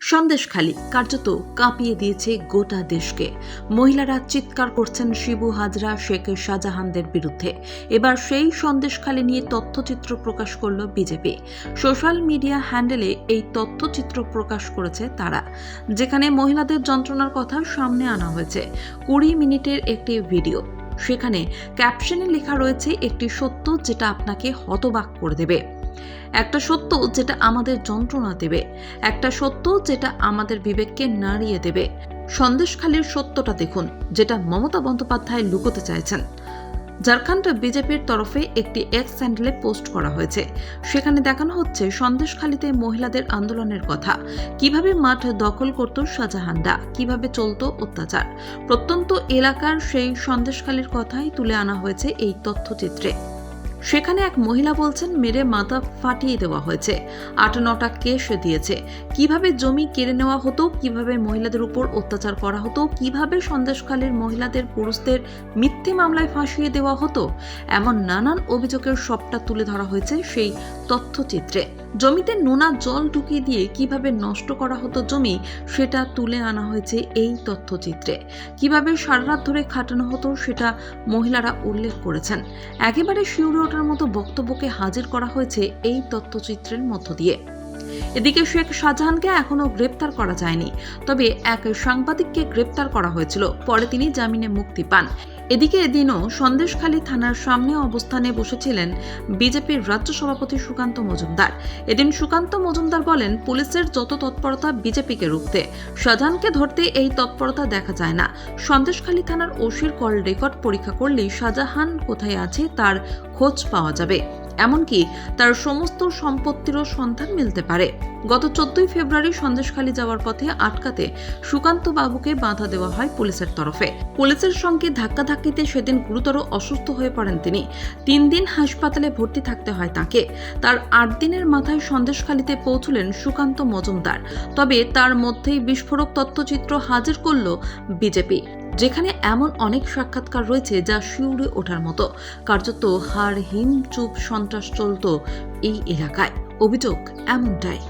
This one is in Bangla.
সন্দেশখালী কার্যত কাঁপিয়ে দিয়েছে গোটা দেশকে। মহিলারা চিৎকার করছেন শিবু হাজরা শেখ শাহজাহানদের বিরুদ্ধে। এবার সেই সন্দেশখালী নিয়ে তথ্যচিত্র প্রকাশ করল বিজেপি। সোশ্যাল মিডিয়া হ্যান্ডেলে এই তথ্যচিত্র প্রকাশ করেছে তারা, যেখানে মহিলাদের যন্ত্রণার কথা সামনে আনা হয়েছে। 20 মিনিটের একটি ভিডিও। সেখানে ক্যাপশনে লেখা রয়েছে একটি সত্য যেটা আপনাকে হতবাক করে দেবে, একটা সত্য যেটা আমাদের যন্ত্রণা দেবে, একটা সত্য যেটা আমাদের বিবেককে নাড়িয়ে দেবে। সন্দেশখালীর সত্যটা দেখুন, যেটা মমতা বন্দ্যোপাধ্যায় লুকোতে চাইছেন। ঝাড়খণ্ড বিজেপির তরফে একটি এক্স হ্যান্ডেলে পোস্ট করা হয়েছে। সেখানে দেখানো হচ্ছে সন্দেশখালীতে মহিলাদের আন্দোলনের কথা, কিভাবে মাঠ দখল করত শাহজাহানরা, কিভাবে চলত অত্যাচার। প্রত্যন্ত এলাকার সেই সন্দেশখালীর কথাই তুলে আনা হয়েছে এই তথ্যচিত্রে। সেখানে এক মহিলা বলছেন, মেরে মাথা ফাটিয়ে দেওয়া হয়েছে, 8-9টা কেস দিয়েছে, কিভাবে জমি কেড়ে নেওয়া হতো, কিভাবে মহিলাদের উপর অত্যাচার করা হতো, কিভাবে সন্দেশখালীর মহিলাদের পুরুষদের মিথ্যে মামলায় ফাঁসিয়ে দেওয়া হতো, এমন নানান অভিযোগের সবটা তুলে ধরা হয়েছে সেই তথ্যচিত্রে। জমিতে নোনা জল ঢুকিয়ে দিয়ে কিভাবে নষ্ট করা হতো জমি, সেটা তুলে আনা হয়েছে এই তথ্যচিত্রে। কিভাবে সারা রাত ধরে খাটানো হতো সেটা মহিলারা উল্লেখ করেছেন। একেবারে শিউরে ওঠার মতো বক্তব্যকে হাজির করা হয়েছে এই তথ্যচিত্রের মধ্য দিয়ে। এদিকে শেখ শাহজাহানকে এখনো গ্রেপ্তার করা যায়নি, তবে এক সাংবাদিককে গ্রেপ্তার করা হয়েছিল, পরে তিনি জামিনে মুক্তি পান। এদিকে এদিনও সন্দেশখালী থানার সামনে অবস্থানে বসেছিলেন বিজেপির রাজ্য সভাপতি সুকান্ত মজুমদার। এদিন সুকান্ত মজুমদার বলেন, পুলিশের যত তৎপরতা বিজেপিকে রুখতে, শাহজাহানকে ধরতে এই তৎপরতা দেখা যায় না। সন্দেশখালী থানার ওসির কল রেকর্ড পরীক্ষা করলেই শাহজাহান কোথায় আছে তার খোঁজ পাওয়া যাবে, এমনকি তার সমস্ত সম্পত্তিরও সন্ধান মিলতে পারে। গত 14 ফেব্রুয়ারি সন্দেশখালী যাওয়ার পথে আটকাতে সুকান্ত বাবুকে বাধা দেওয়া হয় পুলিশের তরফে। পুলিশের সঙ্গে ধাক্কাধাক্কিতে সেদিন গুরুতর অসুস্থ হয়ে পড়েন তিনি। 3 দিন হাসপাতালে ভর্তি থাকতে হয় তাকে। তার 8 দিনের মাথায় সন্দেশখালীতে পৌঁছলেন সুকান্ত মজুমদার। তবে তার মধ্যেই বিস্ফোরক তথ্যচিত্র হাজির করল বিজেপি, যেখানে এমন অনেক সাক্ষাৎকার রয়েছে যা শিউরে ওঠার মতো। কার্যত হাড় হিম চুপ সন্ত্রাস চলত এই এলাকায়, অভিযোগ এমনটাই।